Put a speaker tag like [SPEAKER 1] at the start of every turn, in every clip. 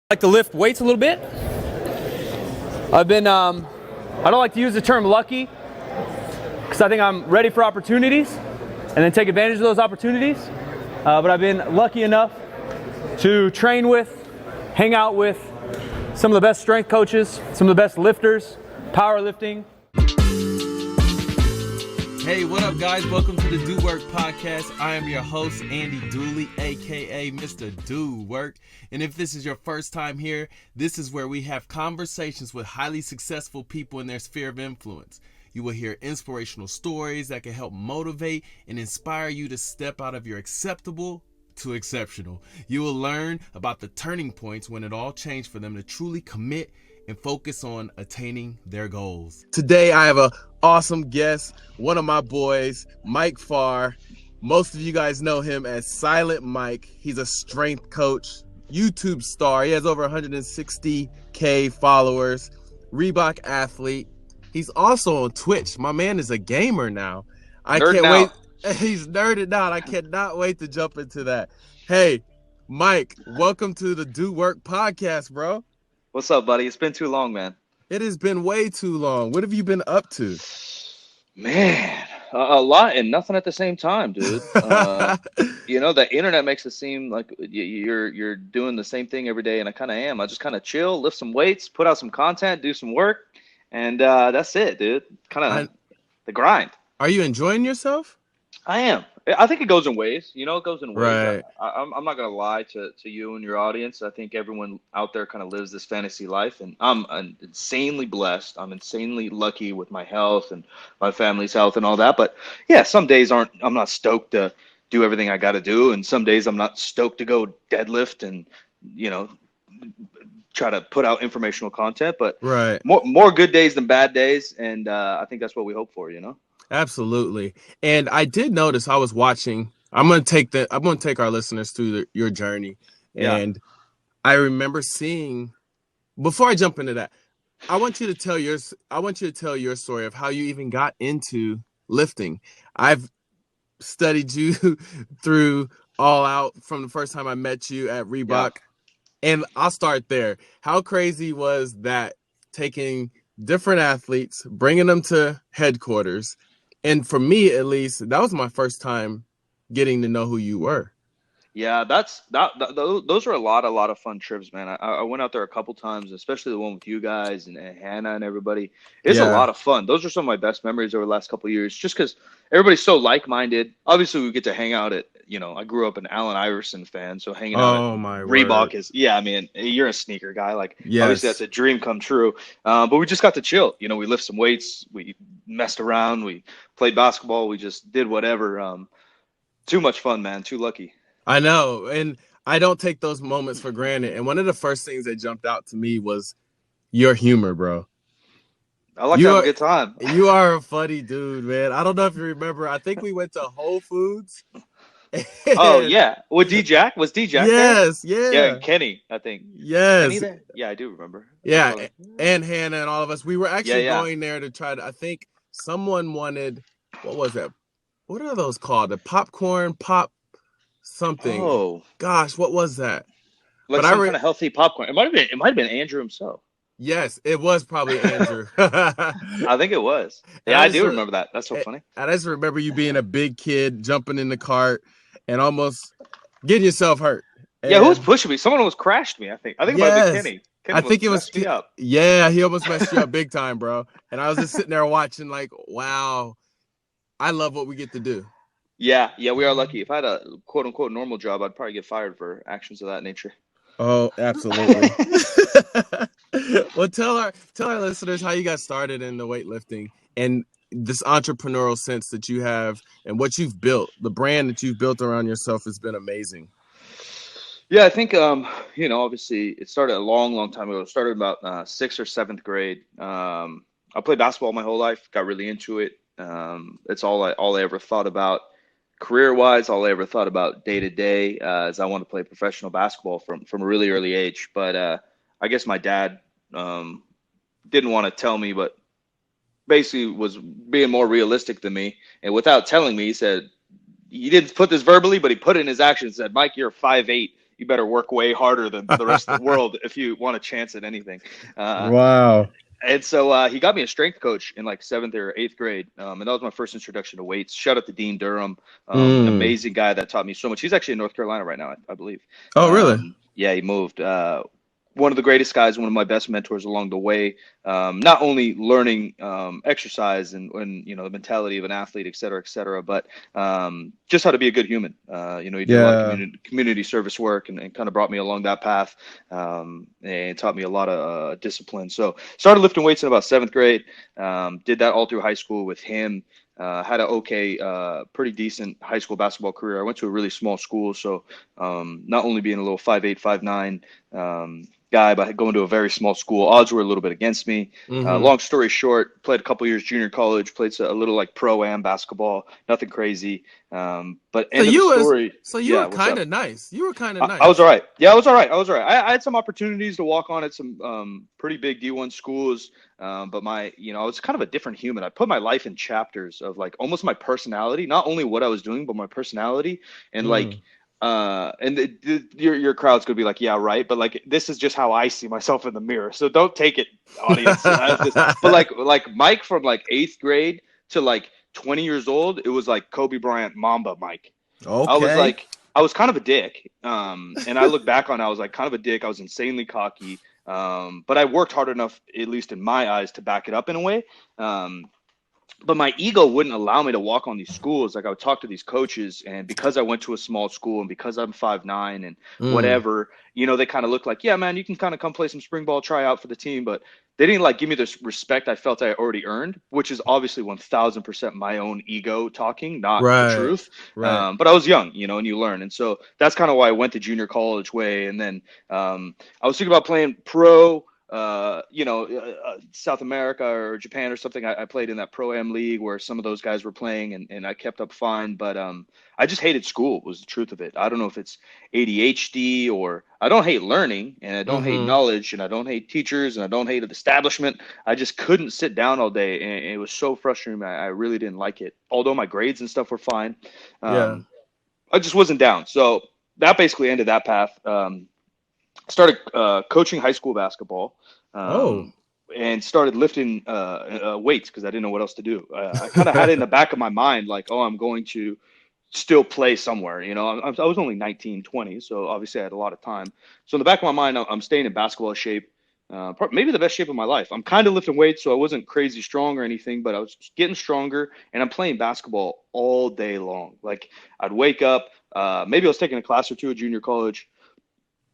[SPEAKER 1] Like to lift weights a little bit. I've been, I don't like to use the term lucky because I think I'm ready for opportunities and then take advantage of those opportunities. But I've been lucky enough to train with, hang out with some of the best strength coaches, some of the best lifters, powerlifting.
[SPEAKER 2] Hey, what up, guys? Welcome to the Do Work Podcast. I am your host, Andy Dooley, aka Mr. Do Work. And if this is your first time here, this is where we have conversations with highly successful people in their sphere of influence. You will hear inspirational stories that can help motivate and inspire you to step out of your acceptable to exceptional. You will learn about the turning points when it all changed for them to truly commit and focus on attaining their goals. Today, I have an awesome guest, one of my boys, Mike Farr. Most of you guys know him as Silent Mike. He's a strength coach, YouTube star. He has over 160K followers, Reebok athlete. He's also on Twitch. My man is a gamer now. I can't wait. He's nerded out. I cannot wait to jump into that. Hey, Mike, welcome to the Do Work Podcast, bro.
[SPEAKER 3] What's up, buddy? It's been too long, man.
[SPEAKER 2] It has been way too long. What have you been up to?
[SPEAKER 3] Man, a lot and nothing at the same time, dude. The internet makes it seem like you're doing the same thing every day, and I kind of am. I just kind of chill, lift some weights, put out some content, do some work, and that's it, dude. Kind of the grind.
[SPEAKER 2] Are you enjoying yourself?
[SPEAKER 3] I am. I think it goes in waves. It goes in waves.
[SPEAKER 2] Right.
[SPEAKER 3] I'm not going to lie to you and your audience. I think everyone out there kind of lives this fantasy life, and I'm insanely blessed. I'm insanely lucky with my health and my family's health and all that. But yeah, some days I'm not stoked to do everything I got to do, and some days I'm not stoked to go deadlift and, try to put out informational content. But
[SPEAKER 2] right.
[SPEAKER 3] More good days than bad days, and I think that's what we hope for,
[SPEAKER 2] Absolutely. And I did notice I was watching. I'm going to take our listeners through your journey.
[SPEAKER 3] Yeah.
[SPEAKER 2] And I remember seeing, before I jump into that, I want you to tell your story of how you even got into lifting. I've studied you through All Out from the first time I met you at Reebok. Yeah. And I'll start there. How crazy was that, taking different athletes, bringing them to headquarters? And for me, at least, that was my first time getting to know who you were.
[SPEAKER 3] Yeah, those are a lot of fun trips, man. I went out there a couple times, especially the one with you guys and Hannah and everybody. It's a lot of fun. Those are some of my best memories over the last couple of years, just because everybody's so like-minded. Obviously, we get to hang out at, I grew up an Allen Iverson fan, so hanging out at Reebok is, you're a sneaker guy. Obviously, that's a dream come true. But we just got to chill. We lift some weights, we messed around, we played basketball, we just did whatever. Too much fun, man. Too lucky.
[SPEAKER 2] I know, and I don't take those moments for granted. And one of the first things that jumped out to me was your humor, bro.
[SPEAKER 3] I like to have a good time.
[SPEAKER 2] You are a funny dude, man. I don't know if you remember. I think we went to Whole Foods.
[SPEAKER 3] Oh, yeah. With D-Jack? Was D-Jack there?
[SPEAKER 2] Yes, yeah.
[SPEAKER 3] Yeah, and Kenny, I think.
[SPEAKER 2] Yes.
[SPEAKER 3] Kenny there? Yeah, I do remember.
[SPEAKER 2] Yeah, and Hannah and all of us. We were actually going there to try to, I think someone wanted, what was that? What are those called? The popcorn pop something.
[SPEAKER 3] Oh
[SPEAKER 2] gosh, what was that?
[SPEAKER 3] Like some kind of healthy popcorn. It might have been Andrew himself.
[SPEAKER 2] Yes, it was probably Andrew.
[SPEAKER 3] I think it was. Yeah, I do remember that. That's so funny.
[SPEAKER 2] I just remember you being a big kid, jumping in the cart and almost getting yourself hurt. And
[SPEAKER 3] who was pushing me? Someone almost crashed me, I think. I think it might have been Kenny.
[SPEAKER 2] I think it was
[SPEAKER 3] me up.
[SPEAKER 2] Yeah, he almost messed you up big time, bro. And I was just sitting there watching like, wow, I love what we get to do.
[SPEAKER 3] Yeah, we are lucky. If I had a quote unquote normal job, I'd probably get fired for actions of that nature.
[SPEAKER 2] Oh, absolutely. Well, tell our listeners how you got started in the weightlifting and this entrepreneurial sense that you have and what you've built. The brand that you've built around yourself has been amazing.
[SPEAKER 3] Yeah, I think obviously it started a long time ago. It started about 6th or 7th grade. I played basketball my whole life. Got really into it. It's all I ever thought about. Career-wise, all I ever thought about day to day is I wanted to play professional basketball from a really early age. But I guess my dad didn't want to tell me, but basically was being more realistic than me. And without telling me, he said, he didn't put this verbally, but he put it in his actions, said, Mike, you're 5'8". you better work way harder than the rest of the world if you want a chance at anything.
[SPEAKER 2] Wow.
[SPEAKER 3] And so he got me a strength coach in like 7th or 8th grade. And that was my first introduction to weights. Shout out to Dean Durham, an amazing guy that taught me so much. He's actually in North Carolina right now, I believe.
[SPEAKER 2] Oh, really?
[SPEAKER 3] Yeah, he moved. One of the greatest guys, one of my best mentors along the way. Not only learning exercise and the mentality of an athlete, et cetera, but just how to be a good human. He did a lot of community service work and kind of brought me along that path and taught me a lot of discipline. So started lifting weights in about 7th grade. Did that all through high school with him. Had a pretty decent high school basketball career. I went to a really small school, so not only being a little 5'8", 5'9", guy, but going to a very small school, odds were a little bit against me. Long story short, played a couple years junior college, played a little like pro-am basketball, nothing crazy. But end of the story.
[SPEAKER 2] So you were kind of nice. You were kind of nice.
[SPEAKER 3] I was all right. Yeah, I was all right. I had some opportunities to walk on at some pretty big D1 schools. But I was kind of a different human. I put my life in chapters of like almost my personality, not only what I was doing, but my personality. And your crowd's gonna be like, yeah, right. But like, this is just how I see myself in the mirror. So don't take it, audience. But like Mike from like 8th grade to like 20 years old, it was like Kobe Bryant, Mamba Mike.
[SPEAKER 2] Okay.
[SPEAKER 3] I was kind of a dick. And I look back on it, I was like kind of a dick. I was insanely cocky. But I worked hard enough, at least in my eyes, to back it up in a way. But my ego wouldn't allow me to walk on these schools. Like I would talk to these coaches, and because I went to a small school and because I'm 5'9" and whatever, they kind of look like, yeah, man, you can kind of come play some spring ball, try out for the team. But they didn't like give me this respect I felt I already earned, which is obviously 1000% my own ego talking, not the truth.
[SPEAKER 2] Right.
[SPEAKER 3] But I was young, and you learn. And so that's kind of why I went the junior college way. And then I was thinking about playing pro. South America or Japan or something. I played in that Pro-Am league where some of those guys were playing and I kept up fine, but I just hated school was the truth of it. I don't know if it's ADHD or I don't hate learning and I don't hate knowledge and I don't hate teachers and I don't hate the establishment. I just couldn't sit down all day and it was so frustrating. I really didn't like it. Although my grades and stuff were fine. I just wasn't down. So that basically ended that path. Started coaching high school basketball and started lifting weights because I didn't know what else to do. I kind of had it in the back of my mind, like, oh, I'm going to still play somewhere. I was only 19, 20, so obviously I had a lot of time. So in the back of my mind, I'm staying in basketball shape, maybe the best shape of my life. I'm kind of lifting weights, so I wasn't crazy strong or anything, but I was getting stronger, and I'm playing basketball all day long. Like I'd wake up, maybe I was taking a class or two at junior college.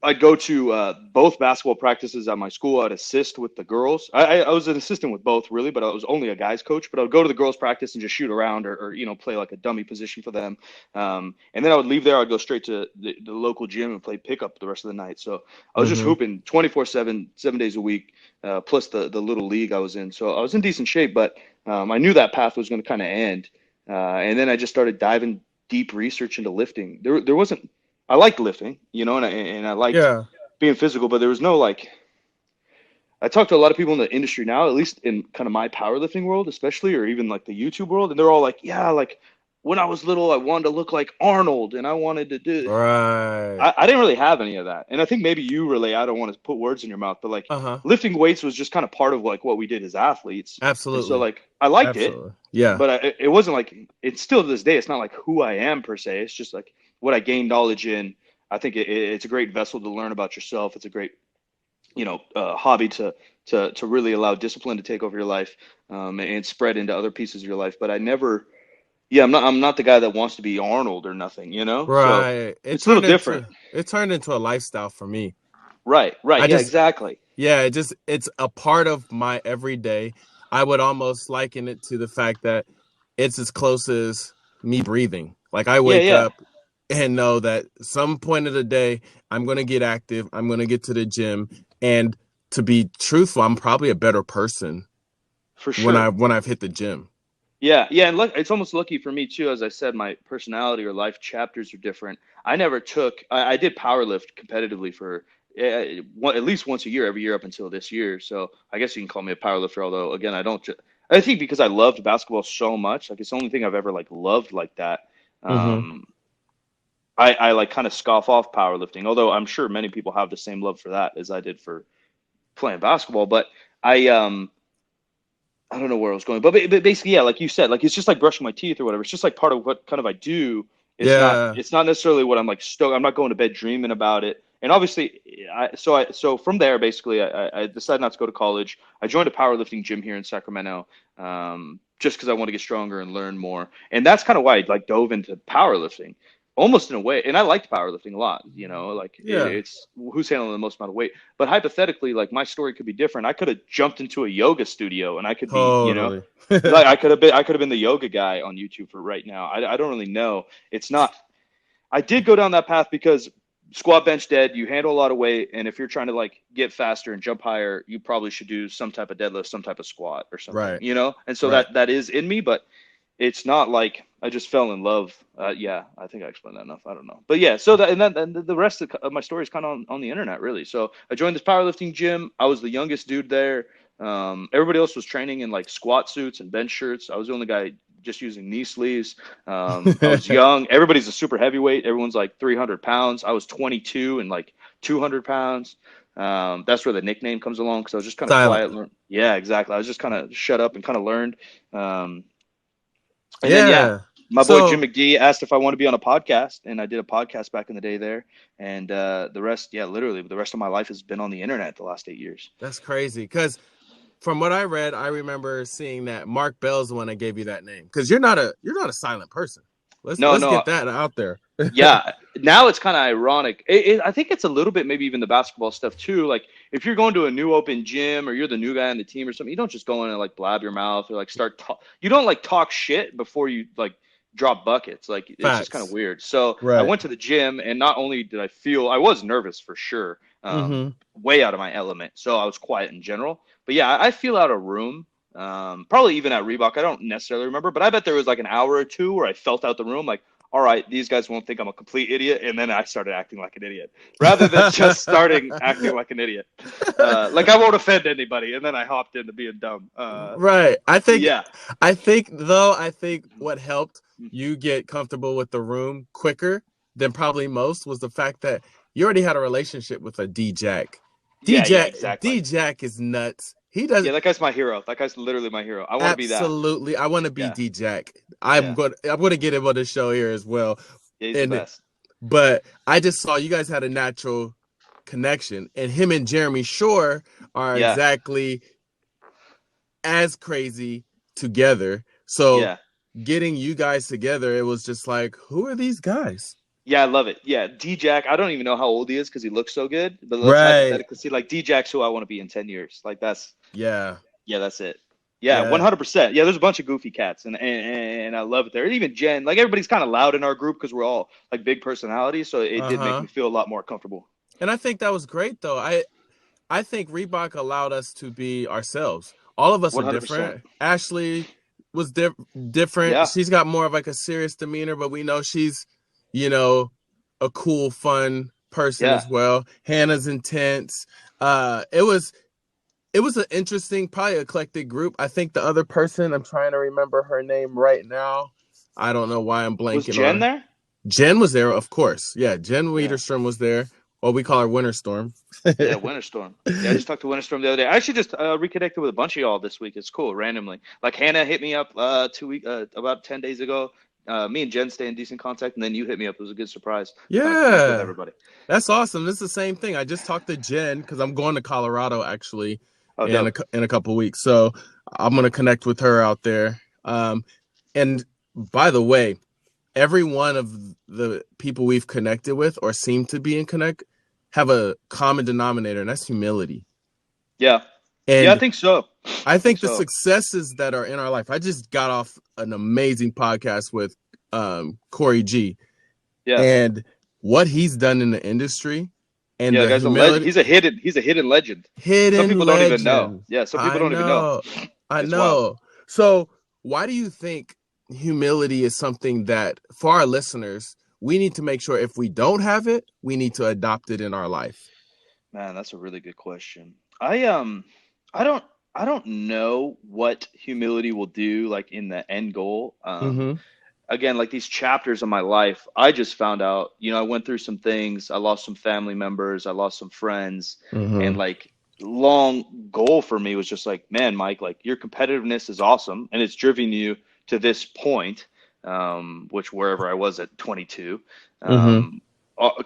[SPEAKER 3] I'd go to both basketball practices at my school. I'd assist with the girls. I was an assistant with both, really, but I was only a guys coach. But I would go to the girls' practice and just shoot around or play like a dummy position for them. And then I would leave there. I'd go straight to the local gym and play pickup the rest of the night. So I was just hooping 24/7, 7 days a week, plus the little league I was in. So I was in decent shape, but I knew that path was going to kind of end. And then I just started diving deep research into lifting. There wasn't. I liked lifting, and I liked being physical, but there was no like. I talk to a lot of people in the industry now, at least in kind of my powerlifting world, especially, or even like the YouTube world, and they're all like, "Yeah, like when I was little, I wanted to look like Arnold, and I wanted to do."
[SPEAKER 2] Right.
[SPEAKER 3] I didn't really have any of that, and I think maybe you relate. I don't want to put words in your mouth, but like lifting weights was just kind of part of like what we did as athletes.
[SPEAKER 2] Absolutely.
[SPEAKER 3] And so like I liked it,
[SPEAKER 2] yeah,
[SPEAKER 3] but it wasn't like it's still to this day. It's not like who I am per se. It's just like what I gained knowledge in. I think it's a great vessel to learn about yourself. It's a great, hobby to really allow discipline to take over your life and spread into other pieces of your life. But I never, I'm not the guy that wants to be Arnold or nothing,
[SPEAKER 2] Right.
[SPEAKER 3] So it's a little different.
[SPEAKER 2] It turned into a lifestyle for me.
[SPEAKER 3] Right. Exactly.
[SPEAKER 2] Yeah, it's a part of my everyday. I would almost liken it to the fact that it's as close as me breathing. Like I wake up and know that some point of the day I'm going to get active. I'm going to get to the gym, and to be truthful, I'm probably a better person
[SPEAKER 3] for sure
[SPEAKER 2] when I've hit the gym.
[SPEAKER 3] Yeah, and look, it's almost lucky for me too. As I said, my personality or life chapters are different. I never took. I did powerlift competitively for at least once a year, every year up until this year. So I guess you can call me a powerlifter. Although again, I don't. I think because I loved basketball so much, like it's the only thing I've ever like loved like that. I like kind of scoff off powerlifting, although I'm sure many people have the same love for that as I did for playing basketball. But I I don't know where I was going, but basically, yeah, like you said, like it's just like brushing my teeth or whatever. It's just like part of what kind of I do.
[SPEAKER 2] Yeah.
[SPEAKER 3] It's not necessarily what I'm like stoked. I'm not going to bed dreaming about it. And obviously, so from there, basically, I decided not to go to college. I joined a powerlifting gym here in Sacramento, just because I want to get stronger and learn more. And that's kind of why I like dove into powerlifting, almost in a way. And I liked powerlifting a lot. You know, like
[SPEAKER 2] Yeah.
[SPEAKER 3] it's who's handling the most amount of weight. But hypothetically, like my story could be different. I could have jumped into a yoga studio and I could be, you know,
[SPEAKER 2] Totally.
[SPEAKER 3] like I could have been the yoga guy on YouTube for right now. I don't really know. It's not. I did go down that path because squat, bench, dead. You handle a lot of weight, and if you're trying to like get faster and jump higher, you probably should do some type of deadlift, some type of squat or something.
[SPEAKER 2] Right.
[SPEAKER 3] You know. And so
[SPEAKER 2] Right.
[SPEAKER 3] that is in me, but it's not like I just fell in love. Yeah, I think I explained that enough. I don't know, but yeah. So that and the rest of my story is kind of on the internet, really. So I joined this powerlifting gym. I was the youngest dude there. Everybody else was training in like squat suits and bench shirts. I was the only guy just using knee sleeves. I was young. Everybody's a super heavyweight. Everyone's like 300 pounds. I was 22 and like 200 pounds. That's where the nickname comes along because I was just kind of
[SPEAKER 2] Silent.
[SPEAKER 3] quiet. Yeah, exactly. I was just kind of shut up and kind of learned. And then yeah,
[SPEAKER 2] Yeah.
[SPEAKER 3] my boy Jim
[SPEAKER 2] So
[SPEAKER 3] McGee asked if I want to be on a podcast, and I did a podcast back in the day there. And the rest, yeah, literally the rest of my life has been on the internet the last 8 years.
[SPEAKER 2] that's crazy because from what I read, I remember seeing that Mark Bell's the one that gave you that name because you're not a silent person.
[SPEAKER 3] No,
[SPEAKER 2] Let's
[SPEAKER 3] no,
[SPEAKER 2] get that out there.
[SPEAKER 3] yeah. Now it's kind of ironic. I think it's a little bit maybe even the basketball stuff too. Like if you're going to a new open gym or you're the new guy on the team or something, you don't just go in and like blab your mouth or like you don't like talk shit before you like drop buckets. Like it's just kind of
[SPEAKER 2] Facts.
[SPEAKER 3] weird. So I
[SPEAKER 2] Right.
[SPEAKER 3] went to the gym and not only did I was nervous for sure,
[SPEAKER 2] Mm-hmm.
[SPEAKER 3] way out of my element. So I was quiet in general. But yeah, I feel out of room. Probably even at Reebok, I don't necessarily remember, but I bet there was like an hour or two where I felt out the room, like, all right, these guys won't think I'm a complete idiot, and then I started acting like an idiot rather than just starting acting like an idiot. Like I won't offend anybody, and then I hopped into being dumb.
[SPEAKER 2] Right.
[SPEAKER 3] Yeah.
[SPEAKER 2] I think what helped you get comfortable with the room quicker than probably most was the fact that you already had a relationship with a D Jack.
[SPEAKER 3] Yeah, yeah, exactly.
[SPEAKER 2] D Jack is nuts. He
[SPEAKER 3] Yeah,
[SPEAKER 2] does
[SPEAKER 3] that guy's my hero. That guy's literally my hero. I want to be that.
[SPEAKER 2] absolutely. I want to be
[SPEAKER 3] Yeah,
[SPEAKER 2] D Jack.
[SPEAKER 3] yeah,
[SPEAKER 2] I'm going to get him on the show here as well.
[SPEAKER 3] yeah. He's the
[SPEAKER 2] And
[SPEAKER 3] best.
[SPEAKER 2] but I just saw you guys had a natural connection, and him and Jeremy Shore are
[SPEAKER 3] Yeah,
[SPEAKER 2] exactly as crazy together. So
[SPEAKER 3] yeah.
[SPEAKER 2] getting you guys together, it was just like, who are these guys?
[SPEAKER 3] Yeah, I love it. Yeah, D-Jack, I don't even know how old he is because he looks so good. But let's
[SPEAKER 2] Right.
[SPEAKER 3] hypothetically see, like, D-Jack's who I want to be in 10 years. Like,
[SPEAKER 2] Yeah.
[SPEAKER 3] that's it. Yeah,
[SPEAKER 2] Yeah.
[SPEAKER 3] 100%. Yeah, there's a bunch of goofy cats, and I love it there. And even Jen, like, everybody's kind of loud in our group because we're all, like, big personalities. So it did make
[SPEAKER 2] Uh-huh.
[SPEAKER 3] me feel a lot more comfortable.
[SPEAKER 2] And I think that was great though. I think Reebok allowed us to be ourselves. All of us are
[SPEAKER 3] 100%.
[SPEAKER 2] different. Ashley was different.
[SPEAKER 3] Yeah,
[SPEAKER 2] She's got more of like a serious demeanor, but we know she's, you know, a cool, fun person
[SPEAKER 3] yeah,
[SPEAKER 2] as well. Hannah's intense. It was an interesting, probably eclectic group. I think the other person, I'm trying to remember her name right now. I don't know why I'm
[SPEAKER 3] was
[SPEAKER 2] blanking on
[SPEAKER 3] Jen
[SPEAKER 2] her.
[SPEAKER 3] there?
[SPEAKER 2] Jen was there, of course. Yeah, Jen
[SPEAKER 3] Yeah,
[SPEAKER 2] Wiederstrom was there. Or we call her Winterstorm.
[SPEAKER 3] yeah, Winterstorm. Yeah, I just talked to Winterstorm the other day. I actually just reconnected with a bunch of y'all this week. It's cool, randomly. Like Hannah hit me up about 10 days ago. Me and Jen stay in decent contact, and then you hit me up. It was a good surprise. Kind of connect with
[SPEAKER 2] Yeah,
[SPEAKER 3] everybody.
[SPEAKER 2] that's awesome. This is the same thing. I just talked to Jen because I'm going to Colorado actually
[SPEAKER 3] Oh, dope.
[SPEAKER 2] in a couple weeks. So I'm going to connect with her out there. And by the way, every one of the people we've connected with or seem to be in connect have a common denominator, and that's humility.
[SPEAKER 3] Yeah, yeah, I
[SPEAKER 2] And
[SPEAKER 3] think so.
[SPEAKER 2] I
[SPEAKER 3] I think
[SPEAKER 2] think the
[SPEAKER 3] so.
[SPEAKER 2] successes that are in our life. I just got off an amazing podcast with Corey G,
[SPEAKER 3] Yeah,
[SPEAKER 2] and what he's done in the industry and
[SPEAKER 3] yeah. The
[SPEAKER 2] the
[SPEAKER 3] guy's a legend.
[SPEAKER 2] humility,
[SPEAKER 3] He's a hidden legend. Some
[SPEAKER 2] hidden
[SPEAKER 3] people don't even know.
[SPEAKER 2] legend.
[SPEAKER 3] Yeah, some people
[SPEAKER 2] I
[SPEAKER 3] don't even know.
[SPEAKER 2] know. I
[SPEAKER 3] It's wild.
[SPEAKER 2] know. So why do you think humility is something that for our listeners, we need to make sure if we don't have it, we need to adopt it in our life?
[SPEAKER 3] Man, that's a really good question. I don't I don't know what humility will do like in the end goal.
[SPEAKER 2] Mm-hmm.
[SPEAKER 3] again, like these chapters of my life, I just found out, I went through some things. I lost some family members. I lost some friends. And like long goal for me was just like, man, Mike, like your competitiveness is awesome. And it's driven you to this point, which wherever I was at 22,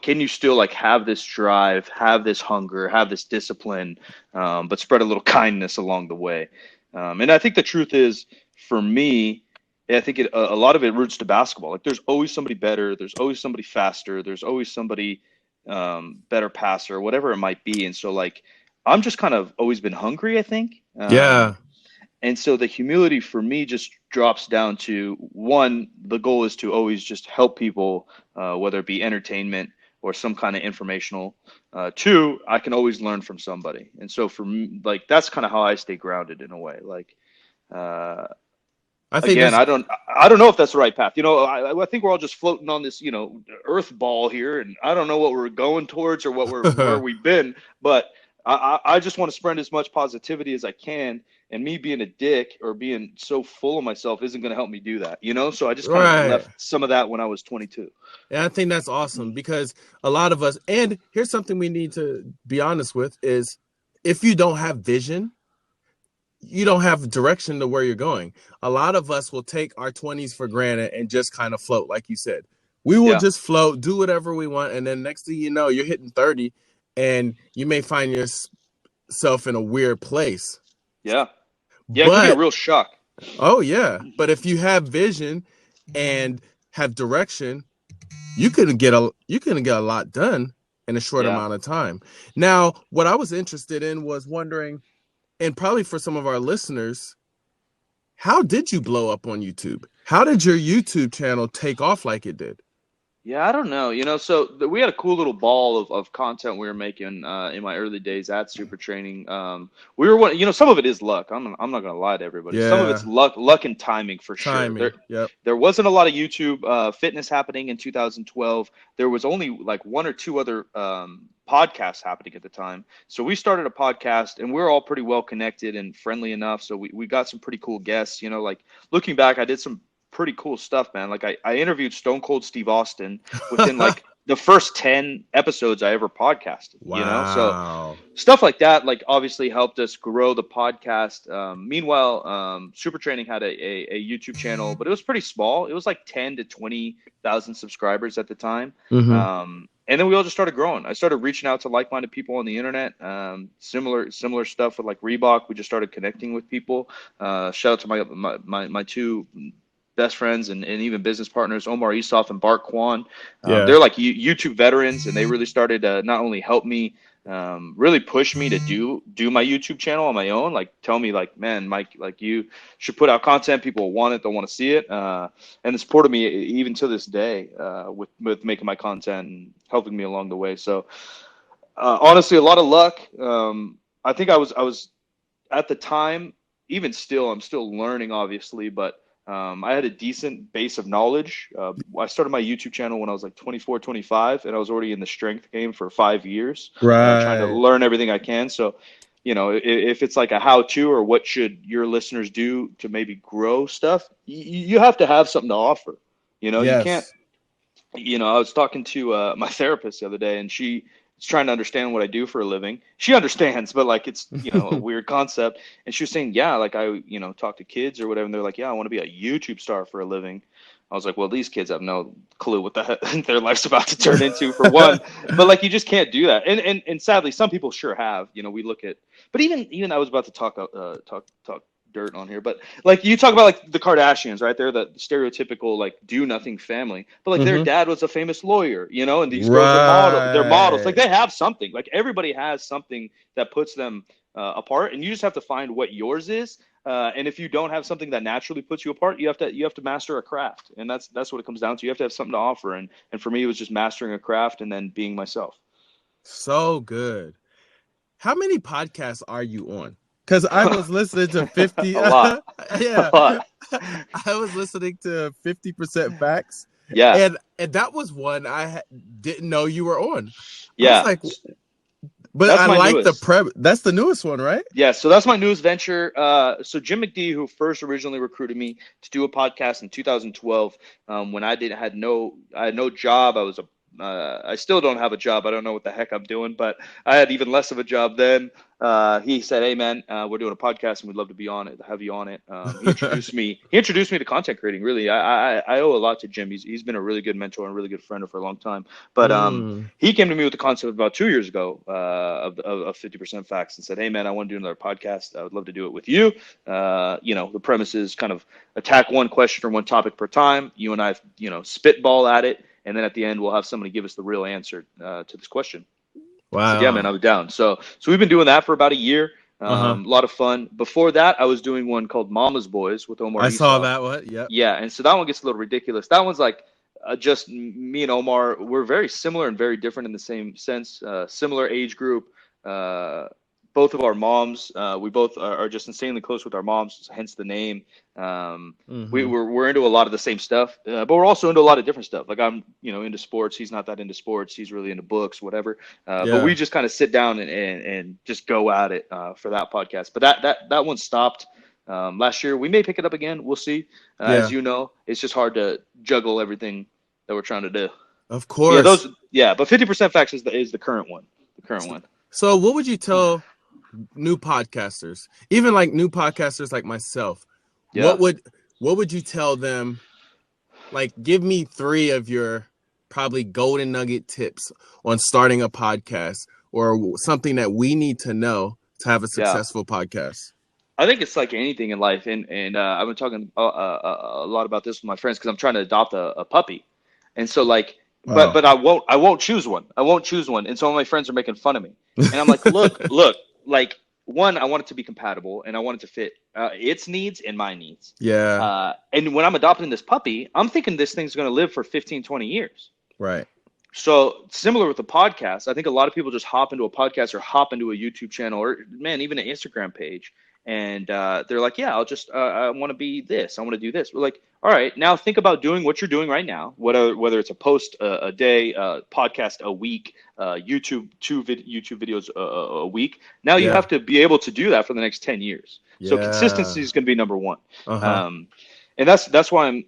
[SPEAKER 3] can you still like have this drive, have this hunger, have this discipline, but spread a little kindness along the way? And I think the truth is, for me, I think a lot of it roots to basketball. Like there's always somebody better, there's always somebody faster, there's always somebody better passer, whatever it might be. And so like I'm just kind of always been hungry, I think. And so the humility for me just drops down to, one, the goal is to always just help people, whether it be entertainment or some kind of informational. Two, I can always learn from somebody. And so for me, like, that's kind of how I stay grounded in a way. Like,
[SPEAKER 2] I think
[SPEAKER 3] again, I don't know if that's the right path. I think we're all just floating on this, earth ball here, and I don't know what we're going towards or where we've been, but I just want to spread as much positivity as I can, and me being a dick or being so full of myself isn't going to help me do that, So I just kind of left some of that when I was 22.
[SPEAKER 2] And I think that's awesome, because a lot of us, and here's something we need to be honest with, is if you don't have vision, you don't have direction to where you're going. A lot of us will take our 20s for granted and just kind of float, like you said. We will just float, do whatever we want, and then next thing you know, you're hitting 30, and you may find yourself in a weird place.
[SPEAKER 3] Yeah, it could be a real shock.
[SPEAKER 2] Oh, yeah. But if you have vision and have direction, you can get a lot done in a short amount of time. Now, what I was interested in was wondering, and probably for some of our listeners, how did you blow up on YouTube? How did your YouTube channel take off like it did?
[SPEAKER 3] Yeah, I don't know. So we had a cool little ball of content we were making in my early days at Super Training. We were some of it is luck. I'm not going to lie to everybody. Some of it's luck and timing for sure. There wasn't a lot of YouTube fitness happening in 2012. There was only like one or two other podcasts happening at the time. So we started a podcast, and we're all pretty well connected and friendly enough. So we got some pretty cool guests. Like looking back, I did some pretty cool stuff, man. Like I interviewed Stone Cold Steve Austin within like the first 10 episodes I ever podcasted. So stuff like that, like obviously helped us grow the podcast. Meanwhile, Super Training had a YouTube channel, but it was pretty small. It was like 10 to 20,000 subscribers at the time. And then we all just started growing. I started reaching out to like-minded people on the internet. Similar stuff with like Reebok. We just started connecting with people. Shout out to my two best friends and even business partners, Omar Esoff and Bart Kwan. They're like YouTube veterans, and they really started to not only help me, really push me to do my YouTube channel on my own. Like tell me like, man, Mike, like you should put out content. People want it. They'll want to see it. And it supported me even to this day with making my content and helping me along the way. So honestly, a lot of luck. I think I was at the time, even still, I'm still learning obviously, but I had a decent base of knowledge. I started my YouTube channel when I was like 24, 25, and I was already in the strength game for 5 years, trying to learn everything I can. So, if it's like a how-to or what should your listeners do to maybe grow stuff, you have to have something to offer. You can't, I was talking to my therapist the other day, and she's trying to understand what I do for a living. She understands, but like it's a weird concept. And she was saying, yeah, like I talk to kids or whatever, and they're like, yeah, I want to be a YouTube star for a living. I was like, well, these kids have no clue what the heck their life's about to turn into, for one. But like you just can't do that. And sadly, some people sure have. We look at, but even I was about to talk dirt on here, but like you talk about like the Kardashians, right? They're the stereotypical like do nothing family, but like their dad was a famous lawyer, and these girls are they're models. Like they have something. Like everybody has something that puts them apart, and you just have to find what yours is. And if you don't have something that naturally puts you apart, you have to master a craft, and that's what it comes down to. You have to have something to offer, and for me, it was just mastering a craft and then being myself.
[SPEAKER 2] So good. How many podcasts are you on? Because I was listening to 50.
[SPEAKER 3] A lot.
[SPEAKER 2] Yeah.
[SPEAKER 3] A lot.
[SPEAKER 2] I was listening to 50% Facts.
[SPEAKER 3] Yeah.
[SPEAKER 2] And that was one I didn't know you were on.
[SPEAKER 3] Yeah.
[SPEAKER 2] I was like,
[SPEAKER 4] But
[SPEAKER 3] That's
[SPEAKER 4] I
[SPEAKER 3] my
[SPEAKER 4] like
[SPEAKER 3] newest.
[SPEAKER 4] That's the newest one, right?
[SPEAKER 3] Yeah, so that's my newest venture. So Jim McD, who first originally recruited me to do a podcast in 2012, when I had no job. I still don't have a job. I don't know what the heck I'm doing, but I had even less of a job then. He said, "Hey man, we're doing a podcast and we'd love to be on it, have you on it." He introduced me. He introduced me to content creating. Really, I owe a lot to Jim. He's been a really good mentor and a really good friend for a long time. But he came to me with the concept about 2 years ago of 50% Facts and said, "Hey man, I want to do another podcast. I would love to do it with you. The premise is kind of attack one question or one topic per time. You and I, spitball at it, and then at the end we'll have somebody give us the real answer to this question."
[SPEAKER 4] Wow.
[SPEAKER 3] I said, "Yeah, man, I'm down." So we've been doing that for about a year. A lot of fun. Before that, I was doing one called Mama's Boys with Omar
[SPEAKER 4] I saw
[SPEAKER 3] Esau.
[SPEAKER 4] that one. Yep.
[SPEAKER 3] Yeah, and so that one gets a little ridiculous. That one's like just me and Omar. We're very similar and very different in the same sense. Similar age group. Both of our moms. We both are just insanely close with our moms, hence the name. We're into a lot of the same stuff, but we're also into a lot of different stuff. Like I'm, into sports. He's not that into sports. He's really into books, whatever. But we just kind of sit down and just go at it for that podcast. But that one stopped last year. We may pick it up again. We'll see. As you know, it's just hard to juggle everything that we're trying to do.
[SPEAKER 4] Of course.
[SPEAKER 3] But 50% Facts is the current one. The current one.
[SPEAKER 4] So what would you tell new podcasters, even like new podcasters like myself?
[SPEAKER 3] Yeah.
[SPEAKER 4] What would you tell them? Like, give me 3 of your probably golden nugget tips on starting a podcast, or something that we need to know to have a successful podcast.
[SPEAKER 3] I think it's like anything in life, and I've been talking a lot about this with my friends because I'm trying to adopt a puppy, and so like, but I won't choose one. I won't choose one, and so all my friends are making fun of me, and I'm like, look, like. One, I want it to be compatible, and I want it to fit its needs and my needs.
[SPEAKER 4] Yeah.
[SPEAKER 3] And when I'm adopting this puppy, I'm thinking this thing's going to live for 15, 20 years.
[SPEAKER 4] Right.
[SPEAKER 3] So similar with the podcast, I think a lot of people just hop into a podcast or hop into a YouTube channel or, man, even an Instagram page. And they're like, yeah, I want to be this. I want to do this. We're like, all right, now think about doing what you're doing right now, whether it's a post a day, podcast a week, YouTube videos a week. Now you have to be able to do that for the next 10 years. So consistency is going to be number one. And that's why I'm,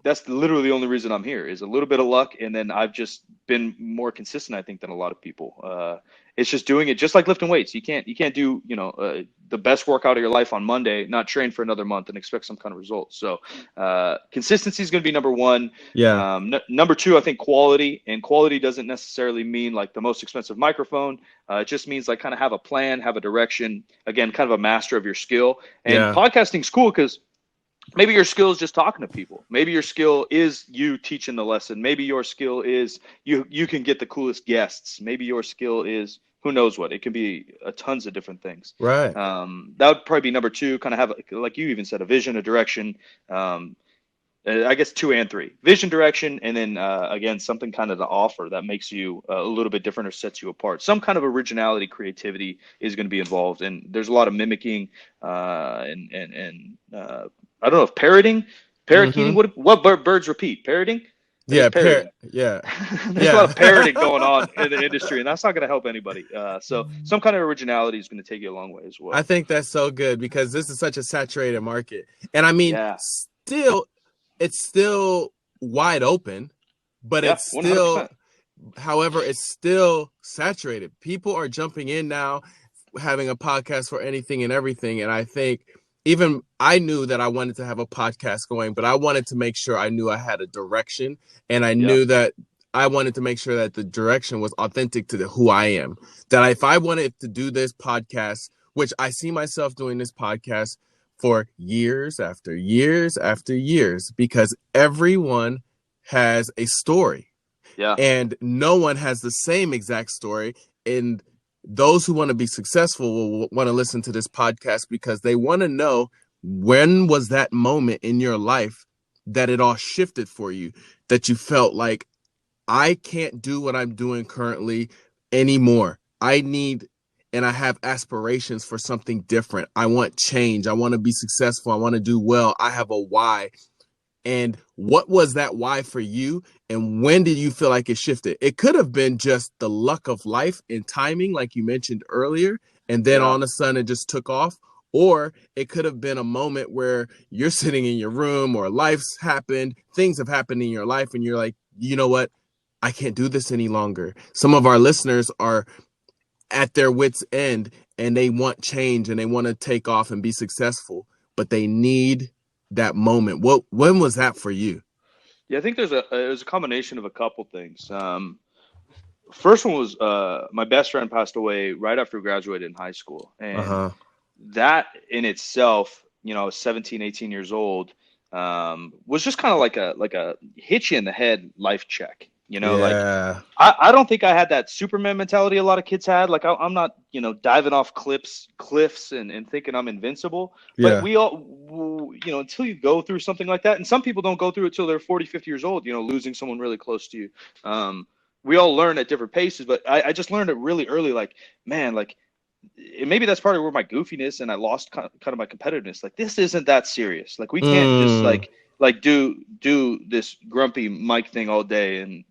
[SPEAKER 3] that's literally the only reason I'm here is a little bit of luck. And then I've just been more consistent, I think, than a lot of people. It's just doing it just like lifting weights. You can't do, the best workout of your life on Monday, not train for another month and expect some kind of results. So consistency is going to be number one.
[SPEAKER 4] Yeah.
[SPEAKER 3] Number two, I think quality, and quality doesn't necessarily mean like the most expensive microphone. It just means like kind of have a plan, have a direction, again, kind of a master of your skill. And podcasting's cool because maybe your skill is just talking to people. Maybe your skill is you teaching the lesson. Maybe your skill is you can get the coolest guests. Maybe your skill is who knows what. It can be tons of different things.
[SPEAKER 4] Right.
[SPEAKER 3] That would probably be number two, kind of have, like you even said, a vision, a direction. I guess 2 and 3. Vision, direction, and then, again, something kind of to offer that makes you a little bit different or sets you apart. Some kind of originality, creativity is going to be involved. And there's a lot of mimicking and I don't know if parakeeting, what birds repeat? Parroting?
[SPEAKER 4] Parroting.
[SPEAKER 3] There's a lot of parroting going on in the industry, and that's not going to help anybody. So some kind of originality is going to take you a long way as well.
[SPEAKER 4] I think that's so good because this is such a saturated market. And I mean, it's still wide open, but it's still, 100%. However, it's still saturated. People are jumping in now, having a podcast for anything and everything. And I think even I knew that I wanted to have a podcast going, but I wanted to make sure I knew I had a direction, and I knew that I wanted to make sure that the direction was authentic to who I am. That if I wanted to do this podcast, which I see myself doing this podcast for years after years after years, because everyone has a story.
[SPEAKER 3] Yeah.
[SPEAKER 4] And no one has the same exact story. And those who want to be successful will want to listen to this podcast because they want to know, when was that moment in your life that it all shifted for you, that you felt like, I can't do what I'm doing currently anymore. I have aspirations for something different. I want change. I want to be successful. I want to do well. I have a why. And what was that why for you? And when did you feel like it shifted? It could have been just the luck of life and timing, like you mentioned earlier, and then all of a sudden it just took off. Or it could have been a moment where you're sitting in your room or life's happened, things have happened in your life, and you're like, you know what? I can't do this any longer. Some of our listeners are at their wits' end and they want change and they want to take off and be successful, but they need that moment. When was that for you?
[SPEAKER 3] Yeah, I think it was a combination of a couple things. First one was my best friend passed away right after we graduated in high school. And that in itself, I was 17, 18 years old, was just kind of like a hit you in the head life check. Like I don't think I had that Superman mentality a lot of kids had. Like I'm not, diving off cliffs and thinking I'm invincible. But we all, until you go through something like that, and some people don't go through it till they're 40, 50 years old, losing someone really close to you. We all learn at different paces, but I just learned it really early. Like, man, like maybe that's part of where my goofiness and I lost kind of my competitiveness. Like, this isn't that serious. Like, we can't just like do this grumpy Mike thing all day and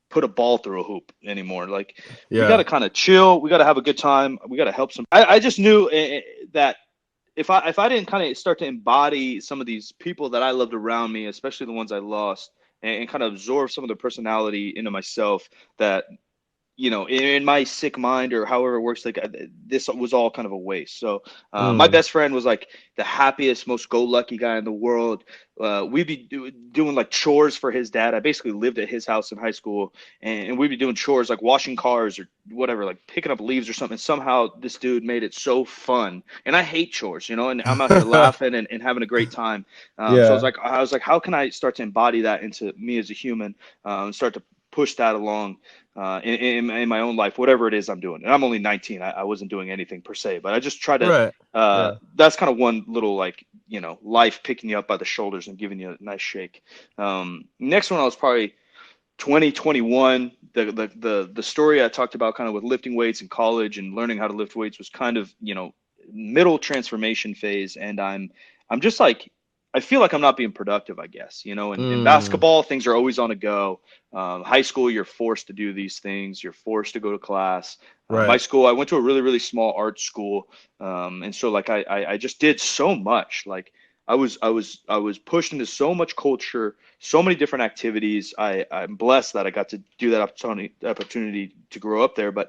[SPEAKER 3] put a ball through a hoop anymore. Like, we got to kind of chill. We got to have a good time. We got to help some. I just knew that if I didn't kind of start to embody some of these people that I loved around me, especially the ones I lost, and kind of absorb some of their personality into myself, that in my sick mind or however it works, like this was all kind of a waste. So my best friend was like the happiest, most go-lucky guy in the world. We'd be doing like chores for his dad. I basically lived at his house in high school, and we'd be doing chores like washing cars or whatever, like picking up leaves or something. Somehow this dude made it so fun. And I hate chores, and I'm out here laughing and having a great time. So I was like, how can I start to embody that into me as a human, and start to push that along in my own life, whatever it is I'm doing. And I'm only 19. I wasn't doing anything per se, but I just try to, that's kind of one little, like, life picking you up by the shoulders and giving you a nice shake. Next one, I was probably 20, 21. The story I talked about kind of with lifting weights in college and learning how to lift weights was kind of, middle transformation phase. And I'm just like, I feel like I'm not being productive, I guess, in basketball, things are always on a go. High school, you're forced to do these things. You're forced to go to class. My school, I went to a really, really small art school. And so like, I just did so much. Like I was pushed into so much culture, so many different activities. I'm blessed that I got to do that opportunity to grow up there, but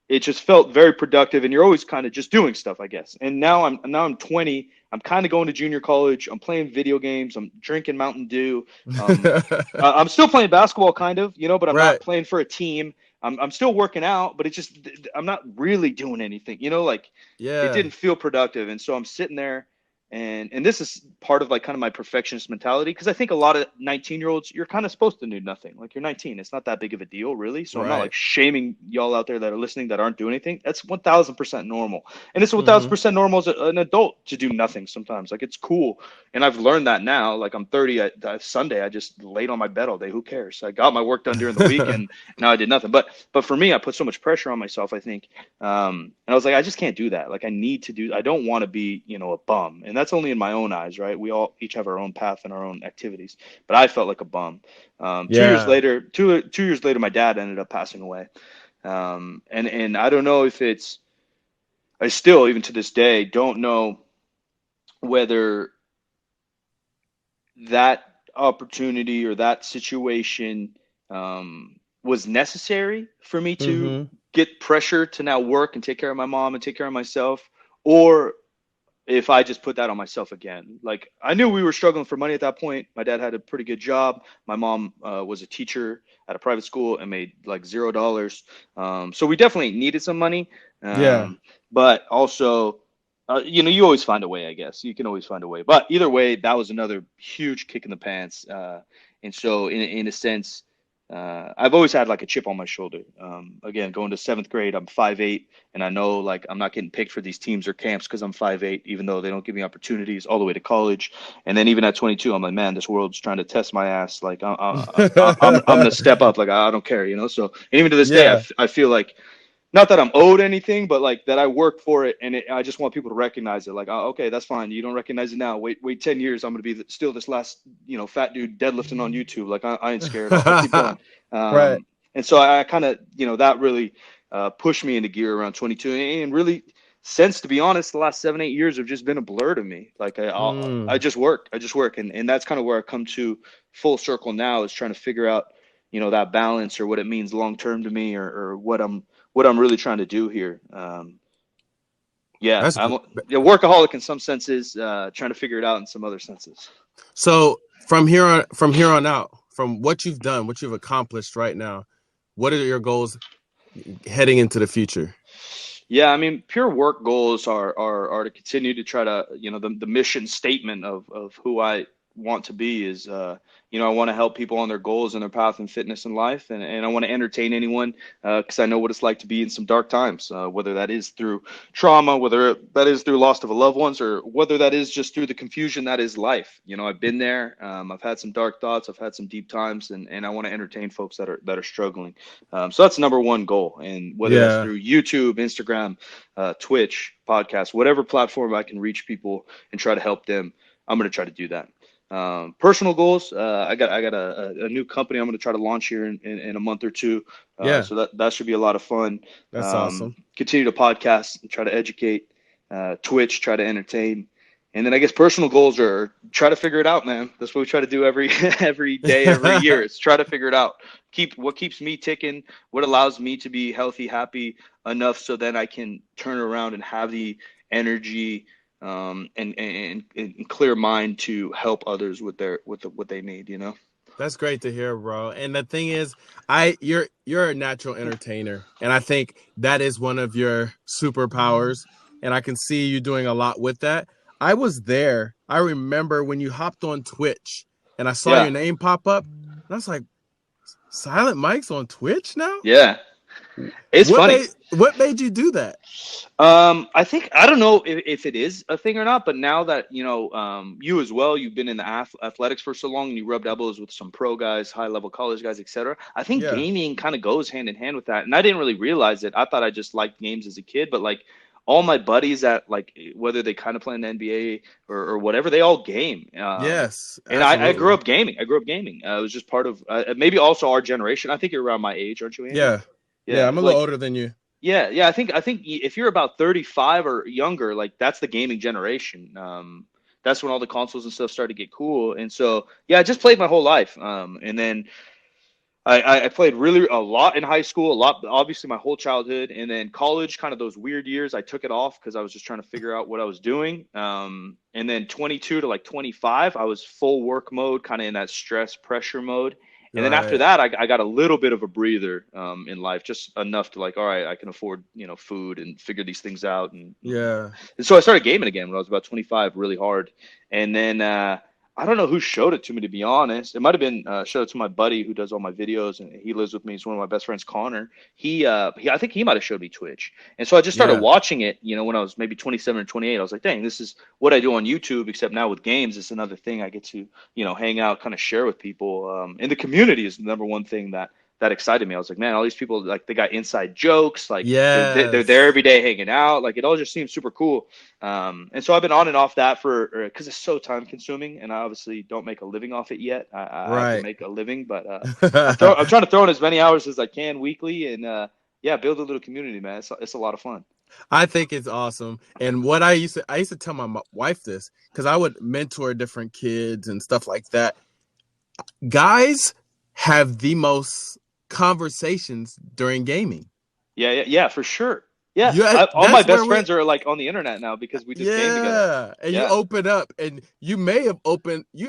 [SPEAKER 3] it just felt very productive, and you're always kind of just doing stuff, I guess. And now I'm 20. I'm kind of going to junior college. I'm playing video games. I'm drinking Mountain Dew. I'm still playing basketball, kind of, but I'm not playing for a team. I'm still working out, but it's just I'm not really doing anything, It didn't feel productive, and so I'm sitting there. And this is part of like kind of my perfectionist mentality, because I think a lot of 19-year-olds, you're kind of supposed to do nothing. Like, you're 19, it's not that big of a deal, really. So I'm not like shaming y'all out there that are listening that aren't doing anything. That's 1,000% normal, and it's 1,000% normal as an adult to do nothing sometimes. Like, it's cool, and I've learned that now. Like, I'm 30. Sunday, I just laid on my bed all day. Who cares? I got my work done during the week, and now I did nothing. But for me, I put so much pressure on myself, I think, and I was like, I just can't do that. Like, I don't want to be, a bum. And that's only in my own eyes, right? We all each have our own path and our own activities, but I felt like a bum. 2 years later, two years later, my dad ended up passing away. And I don't know if I still, even to this day, don't know whether that opportunity or that situation was necessary for me to get pressure to now work and take care of my mom and take care of myself, or if I just put that on myself again. Like, I knew we were struggling for money at that point. My dad had a pretty good job. My mom was a teacher at a private school and made like $0. So we definitely needed some money. But also, you always find a way, I guess. You can always find a way. But either way, that was another huge kick in the pants. And so in a sense, I've always had like a chip on my shoulder. Again, going to 7th grade, I'm 5'8", and I know like I'm not getting picked for these teams or camps because I'm 5'8", even though they don't give me opportunities all the way to college. And then even at 22, I'm like, man, this world's trying to test my ass. Like I'm gonna step up. Like, I don't care, So, and even to this day, I feel like not that I'm owed anything, but like that I work for it, and I just want people to recognize it. Like, oh, okay, that's fine. You don't recognize it now. Wait 10 years. I'm gonna be still this last, fat dude deadlifting on YouTube. Like, I ain't scared. I'll keep going.
[SPEAKER 4] Right.
[SPEAKER 3] And so I kind of, that really pushed me into gear around 22, and really, since, to be honest, the last 7-8 years have just been a blur to me. Like, I just work, and that's kind of where I come to full circle now, is trying to figure out, that balance, or what it means long term to me, or what I'm really trying to do here. I'm a workaholic in some senses, trying to figure it out in some other senses.
[SPEAKER 4] So from here on out, from what you've done, what you've accomplished right now, what are your goals heading into the future?
[SPEAKER 3] Yeah, I mean, pure work goals are to continue to try to, the mission statement of who I want to be is, I want to help people on their goals and their path in fitness and life. And I want to entertain anyone, because I know what it's like to be in some dark times, whether that is through trauma, whether that is through loss of a loved ones, or whether that is just through the confusion that is life. I've been there. I've had some dark thoughts. I've had some deep times, and I want to entertain folks that are struggling. So that's number one goal. And whether that's through YouTube, Instagram, Twitch, podcast, whatever platform I can reach people and try to help them, I'm going to try to do that. Personal goals. I got a new company I'm going to try to launch here in a month or two. So that should be a lot of fun.
[SPEAKER 4] That's awesome.
[SPEAKER 3] Continue to podcast and try to educate, Twitch, try to entertain. And then I guess personal goals are try to figure it out, man. That's what we try to do every day, every year. It's try to figure it out. What keeps me ticking, what allows me to be healthy, happy enough so then I can turn around and have the energy, and clear mind to help others with what they need.
[SPEAKER 4] That's great to hear, bro. And the thing is, you're a natural entertainer, and I think that is one of your superpowers. And I can see you doing a lot with that. I was there. I remember when you hopped on Twitch, and I saw your name pop up, and I was like, Silent Mike's on Twitch now?
[SPEAKER 3] Yeah. It's funny.
[SPEAKER 4] What made you do that?
[SPEAKER 3] I think, I don't know if it is a thing or not, but now that, you as well, you've been in the athletics for so long, and you rubbed elbows with some pro guys, high level college guys, etc. I think gaming kind of goes hand in hand with that. And I didn't really realize it. I thought I just liked games as a kid, but like all my buddies that, like, whether they kind of play in the NBA or whatever, they all game.
[SPEAKER 4] Yes.
[SPEAKER 3] And I grew up gaming. It was just part of, maybe also our generation. I think you're around my age, aren't you, Andy?
[SPEAKER 4] Yeah, I'm a little older than you.
[SPEAKER 3] Yeah. I think if you're about 35 or younger, like that's the gaming generation. That's when all the consoles and stuff started to get cool. And so, I just played my whole life. And then I played really a lot in high school, obviously my whole childhood, and then college, kind of those weird years, I took it off because I was just trying to figure out what I was doing. And then 22 to like 25, I was full work mode, kind of in that stress pressure mode. And then after that, I got a little bit of a breather in life, just enough to like, all right, I can afford, food and figure these things out. And so I started gaming again when I was about 25, really hard. And then I don't know who showed it to me, to be honest. It might have been showed it to my buddy who does all my videos, and he lives with me. He's one of my best friends, Connor. I think he might have showed me Twitch. And so I just started watching it, when I was maybe 27 or 28. I was like, dang, this is what I do on YouTube, except now with games. It's another thing I get to, hang out, kind of share with people. And the community is the number one thing that excited me. I was like, man, all these people, like, they got inside jokes, like they're there every day hanging out. Like, it all just seems super cool. And so I've been on and off that because it's so time consuming, and I obviously don't make a living off it yet. I have to make a living, but I'm trying to throw in as many hours as I can weekly, and build a little community, man. It's a lot of fun.
[SPEAKER 4] I think it's awesome. And what I used to tell my wife this, because I would mentor different kids and stuff like that. Guys have the most conversations during gaming.
[SPEAKER 3] Yeah, for sure. All my best friends are like on the internet now because we just game together.
[SPEAKER 4] And you open up, and you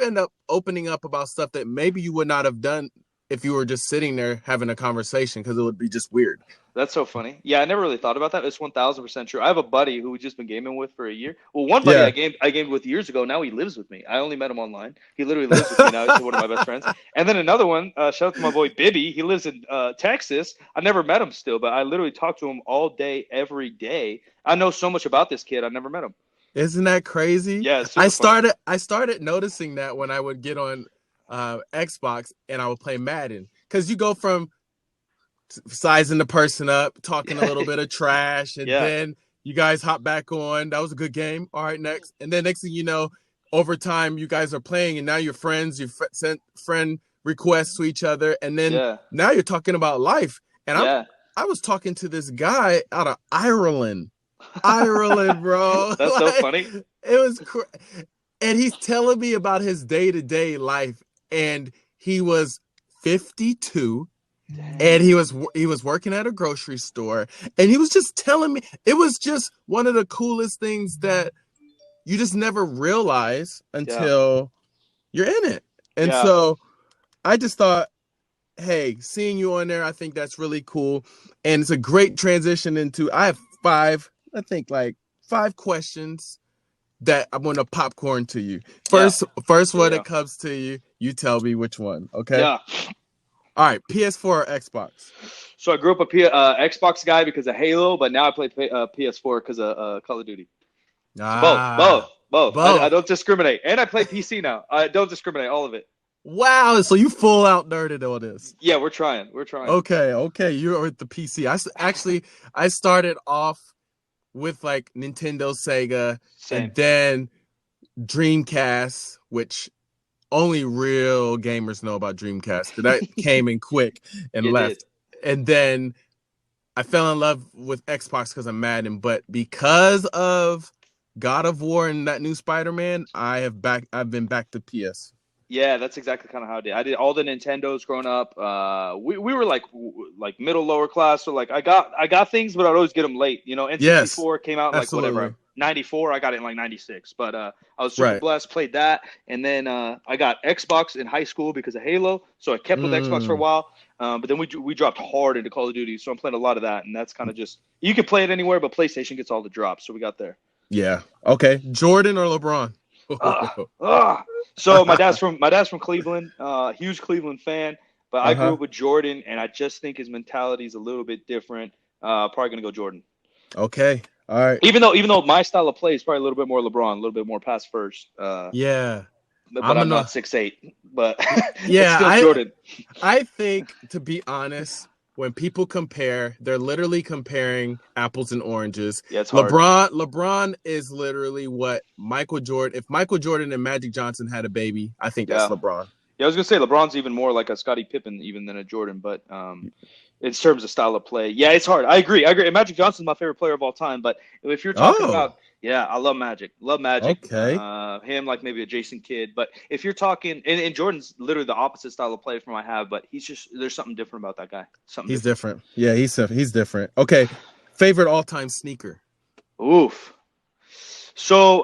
[SPEAKER 4] end up opening up about stuff that maybe you would not have done if you were just sitting there having a conversation, because it would be just weird.
[SPEAKER 3] That's so funny. Yeah, I never really thought about that. It's 1000% true. I have a buddy who we've just been gaming with for a year. Well, one buddy I gamed with years ago. Now he lives with me. I only met him online. He literally lives with me now. He's one of my best friends. And then another one, shout out to my boy Bibby. He lives in Texas. I never met him still, but I literally talk to him all day, every day. I know so much about this kid. I never met him.
[SPEAKER 4] Isn't that crazy?
[SPEAKER 3] Yeah,
[SPEAKER 4] I started noticing that when I would get on Xbox and I would play Madden, because you go from sizing the person up, talking a little bit of trash, and then you guys hop back on. That was a good game. All right, next. And then next thing you know, over time, you guys are playing, and now you're friends. You sent friend requests to each other, and then now you're talking about life. And I was talking to this guy out of Ireland, bro.
[SPEAKER 3] That's so funny.
[SPEAKER 4] It was, and he's telling me about his day-to-day life, and he was 52. Dang. And he was working at a grocery store, and he was just telling me, it was just one of the coolest things that you just never realize until you're in it. And so I just thought, hey, seeing you on there, I think that's really cool. And it's a great transition into, I have five questions that I'm going to popcorn to you. First one that comes to you, you tell me which one. Okay.
[SPEAKER 3] Yeah.
[SPEAKER 4] All right, PS4 or Xbox?
[SPEAKER 3] So I grew up a Xbox guy because of Halo, but now I play PS4 because of Call of Duty. Both. I don't discriminate. And I play PC now. I don't discriminate, all of it.
[SPEAKER 4] Wow, so you full out nerded on this.
[SPEAKER 3] Yeah, we're trying.
[SPEAKER 4] Okay, you're with the PC. I started off with like Nintendo, Sega, and then Dreamcast, which only real gamers know about Dreamcast. That came in quick and left. And then I fell in love with Xbox because of Madden, but because of God of War and that new Spider-Man, I've been back to PS.
[SPEAKER 3] Yeah, that's exactly kind of how I did. I did all the Nintendos growing up. We were like middle lower class, so like I got things, but I'd always get them late. You know, N64 came out in like whatever 94. I got it in like 96, but I was super blessed. Played that, and then I got Xbox in high school because of Halo, so I kept with Xbox for a while. But then we dropped hard into Call of Duty, so I'm playing a lot of that, and that's kind of just, you can play it anywhere, but PlayStation gets all the drops, so we got there.
[SPEAKER 4] Yeah. Okay. Jordan or LeBron?
[SPEAKER 3] So my dad's from Cleveland, huge Cleveland fan, but I grew up with Jordan, and I just think his mentality is a little bit different. Probably gonna go Jordan.
[SPEAKER 4] Okay, all right.
[SPEAKER 3] Even though my style of play is probably a little bit more LeBron, a little bit more pass first.
[SPEAKER 4] Yeah,
[SPEAKER 3] but I'm not 6'8", but
[SPEAKER 4] yeah,
[SPEAKER 3] it's still Jordan.
[SPEAKER 4] I think, to be honest, when people compare, they're literally comparing apples and oranges.
[SPEAKER 3] Yeah, it's hard.
[SPEAKER 4] LeBron is literally what Michael Jordan. If Michael Jordan and Magic Johnson had a baby, I think that's LeBron.
[SPEAKER 3] Yeah, I was gonna say LeBron's even more like a Scottie Pippen even than a Jordan, but in terms of style of play, yeah, it's hard. I agree. And Magic Johnson's my favorite player of all time, but if you're talking about, I love Magic.
[SPEAKER 4] Okay.
[SPEAKER 3] Him, like maybe a Jason Kidd, but if you're talking, and Jordan's literally the opposite style of play from I have, but there's something different about that guy.
[SPEAKER 4] He's different. Yeah, he's different. Okay, favorite all-time sneaker?
[SPEAKER 3] Oof. So,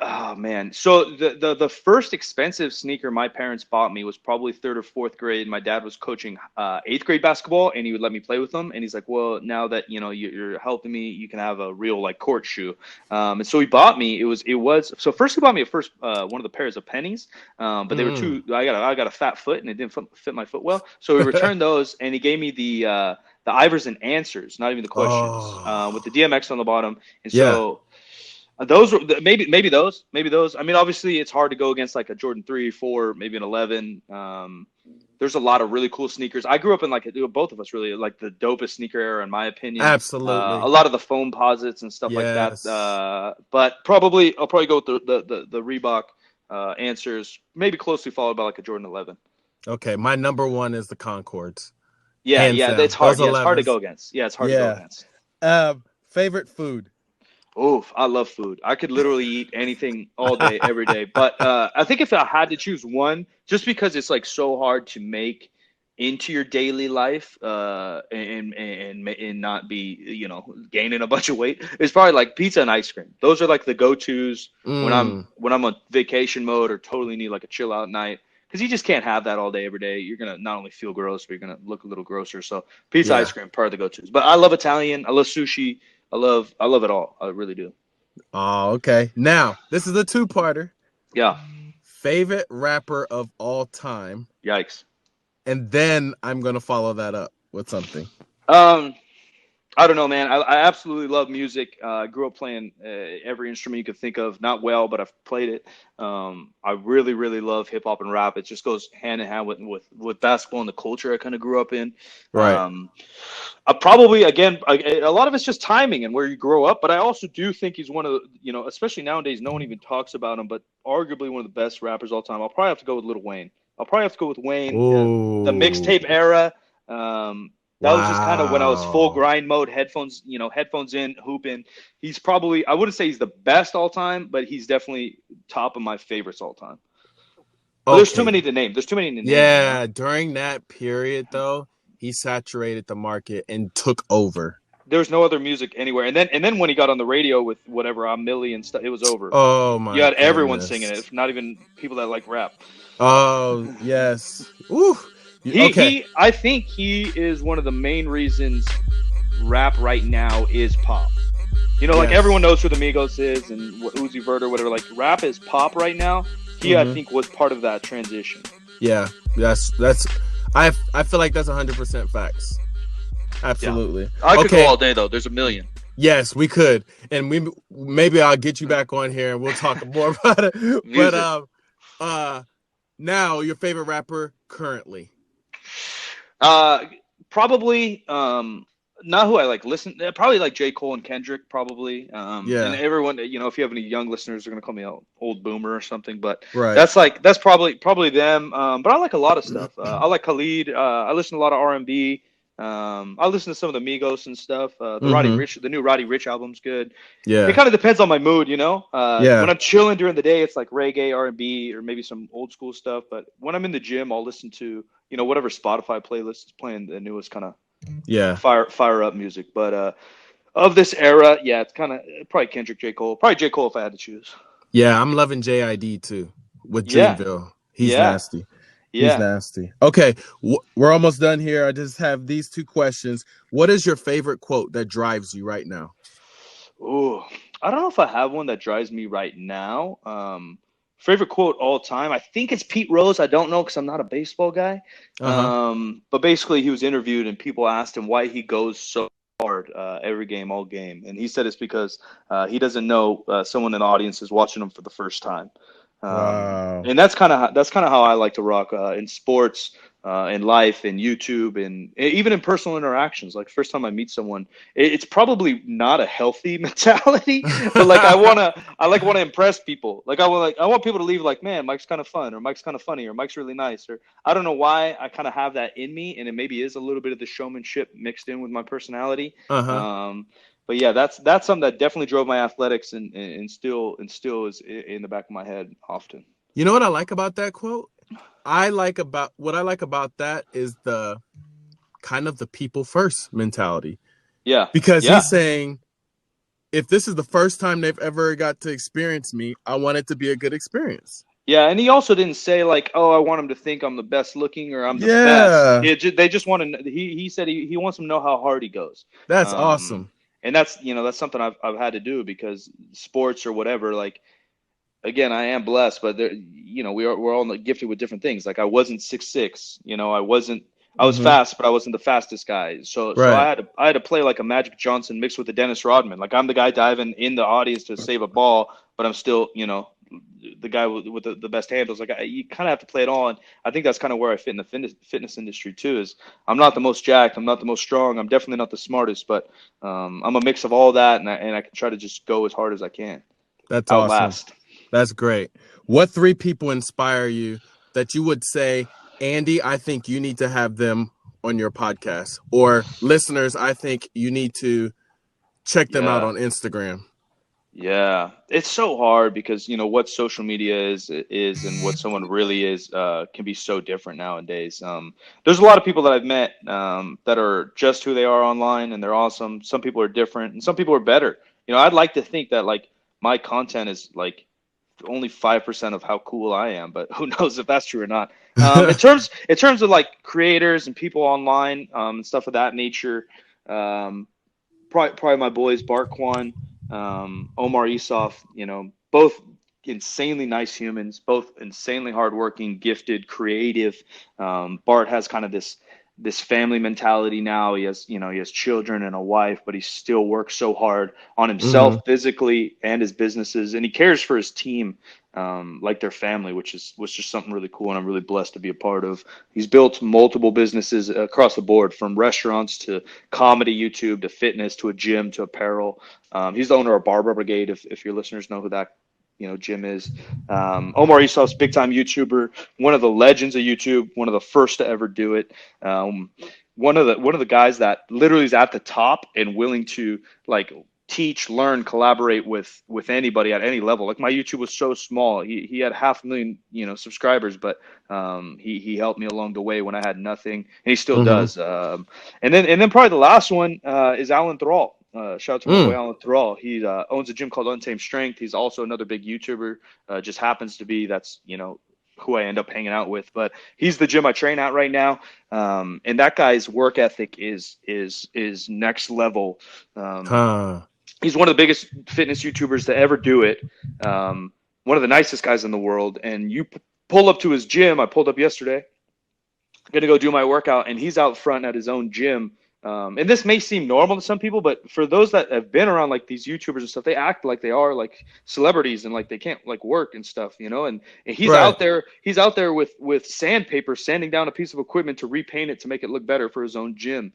[SPEAKER 3] oh man. So the first expensive sneaker my parents bought me was probably 3rd or 4th grade. My dad was coaching 8th grade basketball, and he would let me play with them. And he's like, well, now that you're helping me, you can have a real like court shoe. And so he bought me. So first he bought me one of the pairs of pennies, but they were too. I got a fat foot, and it didn't fit my foot well. So we returned those, and he gave me the Ivers and Answers, not even the questions, with the DMX on the bottom. And so. Those were maybe those. I mean, obviously, it's hard to go against like a Jordan 3, 4, maybe an 11. There's a lot of really cool sneakers. I grew up in both of us really like the dopest sneaker era, in my opinion.
[SPEAKER 4] Absolutely.
[SPEAKER 3] A lot of the foam posits and stuff like that. But I'll probably go with the Reebok Answers, maybe closely followed by like a Jordan 11.
[SPEAKER 4] Okay, my number one is the Concords.
[SPEAKER 3] Yeah, it's hard. It's hard to go against. Yeah, it's hard to go against.
[SPEAKER 4] Favorite food?
[SPEAKER 3] Oof, I love food. I could literally eat anything all day, every day. But I think if I had to choose one, just because it's like so hard to make into your daily life and not be, gaining a bunch of weight, it's probably like pizza and ice cream. Those are like the go-tos when I'm on vacation mode or totally need like a chill out night. Because you just can't have that all day, every day. You're going to not only feel gross, but you're going to look a little grosser. So pizza, ice cream, part of the go-tos. But I love Italian. I love sushi. I love it all. I really do.
[SPEAKER 4] Oh, okay. Now, this is a two-parter.
[SPEAKER 3] Yeah.
[SPEAKER 4] Favorite rapper of all time.
[SPEAKER 3] Yikes.
[SPEAKER 4] And then I'm going to follow that up with something.
[SPEAKER 3] I don't know, man. I absolutely love music. I grew up playing every instrument you could think of. Not well, but I've played it. I really, really love hip hop and rap. It just goes hand in hand with basketball and the culture I kind of grew up in.
[SPEAKER 4] Right.
[SPEAKER 3] I probably, again, a lot of it's just timing and where you grow up. But I also do think he's one of the, especially nowadays, no one even talks about him, but arguably one of the best rappers all time. I'll probably have to go with Lil Wayne. I'll probably have to go with Wayne. The
[SPEAKER 4] Ooh.
[SPEAKER 3] mixtape era. That was just kind of when I was full
[SPEAKER 4] Wow.
[SPEAKER 3] grind mode, headphones in, hooping. He's probably, I wouldn't say he's the best all time, but he's definitely top of my favorites all time. But there's too
[SPEAKER 4] Okay.
[SPEAKER 3] many to name. There's too many to name.
[SPEAKER 4] Yeah, during that period though, he saturated the market and took over.
[SPEAKER 3] There's no other music anywhere. And then when he got on the radio with whatever I'm Millie and stuff, it was over.
[SPEAKER 4] Oh
[SPEAKER 3] You
[SPEAKER 4] my
[SPEAKER 3] had everyone singing
[SPEAKER 4] goodness.
[SPEAKER 3] it, not even people that like rap.
[SPEAKER 4] Oh yes. Ooh. Okay.
[SPEAKER 3] I think he is one of the main reasons rap right now is pop. Like everyone knows who the Migos is and Uzi Vert or whatever. Like rap is pop right now. He, I think, was part of that transition.
[SPEAKER 4] Yeah, that's. I feel like that's 100% facts. Absolutely.
[SPEAKER 3] Yeah. I could go all day though. There's a million.
[SPEAKER 4] Yes, we could, and maybe I'll get you back on here and we'll talk more about it.
[SPEAKER 3] Music.
[SPEAKER 4] But now your favorite rapper currently?
[SPEAKER 3] Probably not who I like listen. Probably like J. Cole and Kendrick. Probably. And everyone, if you have any young listeners, they're gonna call me an old boomer or something. But that's probably them. But I like a lot of stuff. I like Khalid. I listen to a lot of R&B. I listen to some of the Migos and stuff. The new Roddy Ricch album's good.
[SPEAKER 4] Yeah.
[SPEAKER 3] It kind of depends on my mood, When I'm chilling during the day, it's like reggae, R&B, or maybe some old school stuff. But when I'm in the gym, I'll listen to whatever Spotify playlist is playing the newest kind of fire up music. But of this era, it's kind of probably Kendrick, J. Cole. Probably J. Cole if I had to choose.
[SPEAKER 4] Yeah, I'm loving JID too with Dreamville. He's nasty.
[SPEAKER 3] Yeah.
[SPEAKER 4] He's nasty. Okay, we're almost done here. I just have these two questions. What is your favorite quote that drives you right now?
[SPEAKER 3] Ooh, I don't know if I have one that drives me right now. Favorite quote all time? I think it's Pete Rose. I don't know because I'm not a baseball guy. But basically, he was interviewed and people asked him why he goes so hard every game, all game, and he said it's because he doesn't know someone in the audience is watching him for the first time.
[SPEAKER 4] Wow.
[SPEAKER 3] And that's kind of how I like to rock in sports, in life, in YouTube, and even in personal interactions. Like first time I meet someone, it's probably not a healthy mentality, but like I want to impress people. Like I want people to leave like, man, Mike's kind of fun, or Mike's kind of funny, or Mike's really nice, or I don't know why I kind of have that in me, and it maybe is a little bit of the showmanship mixed in with my personality. But yeah, that's something that definitely drove my athletics and still is in the back of my head often.
[SPEAKER 4] You know what I like about that quote? What I like about that is the kind of the people first mentality.
[SPEAKER 3] Yeah.
[SPEAKER 4] Because he's saying, if this is the first time they've ever got to experience me, I want it to be a good experience.
[SPEAKER 3] Yeah, and he also didn't say like, "Oh, I want him to think I'm the best looking or I'm the best." They just want to. He said he wants them to know how hard he goes.
[SPEAKER 4] That's awesome.
[SPEAKER 3] And that's something I've had to do because sports or whatever. Like, again, I am blessed, but there, we're all gifted with different things. Like I wasn't 6'6", I was fast, but I wasn't the fastest guy. So I had to play like a Magic Johnson mixed with a Dennis Rodman. Like I'm the guy diving in the audience to save a ball, but I'm still, the guy with the best handles. Like you kind of have to play it all, and I think that's kind of where I fit in the fitness industry too. Is I'm not the most jacked, I'm not the most strong, I'm definitely not the smartest, but I'm a mix of all that, and I can try to just go as hard as I can.
[SPEAKER 4] That's awesome. That's great. What 3 people inspire you that you would say, Andy, I think you need to have them on your podcast, or listeners, I think you need to check them out on Instagram?
[SPEAKER 3] Yeah, it's so hard because what social media is and what someone really is can be so different nowadays. There's a lot of people that I've met that are just who they are online, and they're awesome. Some people are different, and some people are better. I'd like to think that like my content is like only 5% of how cool I am, but who knows if that's true or not. In terms of like creators and people online and stuff of that nature, probably my boys Barkwan, Omar Isov, both insanely nice humans, both insanely hardworking, gifted, creative. Bart has kind of this family mentality now. He has children and a wife, but he still works so hard on himself physically and his businesses, and he cares for his team like their family, which was just something really cool, and I'm really blessed to be a part of. He's built multiple businesses across the board, from restaurants to comedy, YouTube to fitness to a gym to apparel. He's the owner of Barber Brigade, if your listeners know who that Jim is. Omar Esau's big time YouTuber, one of the legends of YouTube, one of the first to ever do it. One of the guys that literally is at the top and willing to like teach, learn, collaborate with anybody at any level. Like, my YouTube was so small. He had 500,000 subscribers, but he helped me along the way when I had nothing, and he still does. And then probably the last one is Alan Thrall. Shout out to my boy Alan Thrall. He owns a gym called Untamed Strength. He's also another big YouTuber. Just happens to be who I end up hanging out with. But he's the gym I train at right now. And that guy's work ethic is next level. He's one of the biggest fitness YouTubers to ever do it. One of the nicest guys in the world. And you pull up to his gym. I pulled up yesterday. I'm going to go do my workout, and he's out front at his own gym. And this may seem normal to some people, but for those that have been around like these YouTubers and stuff, they act like they are like celebrities and like they can't like work and stuff, and he's out there with sandpaper, sanding down a piece of equipment to repaint it to make it look better for his own gym.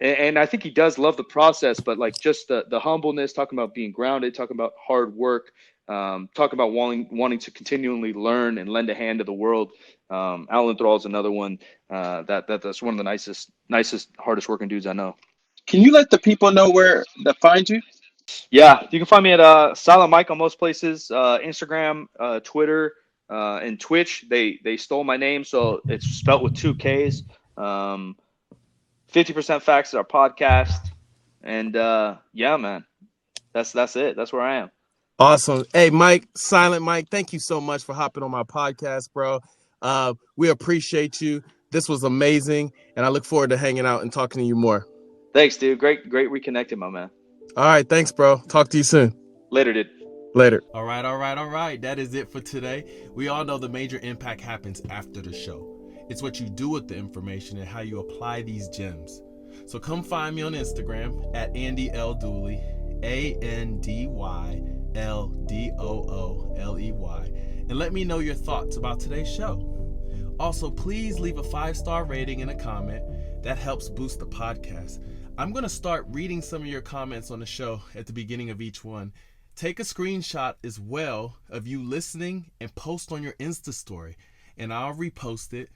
[SPEAKER 3] And I think he does love the process, but like just the humbleness, talking about being grounded, talking about hard work, talking about wanting to continually learn and lend a hand to the world. Alan Thrall is another one that's one of the nicest, hardest working dudes I know.
[SPEAKER 5] Can you let the people know where to find you?
[SPEAKER 3] Yeah, you can find me at Silent Mike on most places, Instagram, Twitter, and Twitch. They stole my name, so it's spelt with 2 Ks. 50% Facts is our podcast, and yeah, man, that's it. That's where I am.
[SPEAKER 4] Awesome. Hey, Mike, Silent Mike, thank you so much for hopping on my podcast, bro. We appreciate you. This was amazing, and I look forward to hanging out and talking to you more.
[SPEAKER 3] Thanks, dude. Great reconnecting, my man.
[SPEAKER 4] All right, thanks, bro. Talk to you soon.
[SPEAKER 3] Later, dude.
[SPEAKER 4] Later.
[SPEAKER 2] All right. That is it for today. We all know the major impact happens after the show. It's what you do with the information and how you apply these gems. So come find me on Instagram at Andy L. Dooley, ANDYLDOOLEY, and let me know your thoughts about today's show. Also, please leave a 5-star rating and a comment. That helps boost the podcast. I'm going to start reading some of your comments on the show at the beginning of each one. Take a screenshot as well of you listening and post on your Insta story, and I'll repost it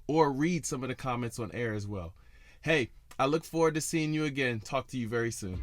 [SPEAKER 2] or read some of the comments on air as well. Hey, I look forward to seeing you again. Talk to you very soon.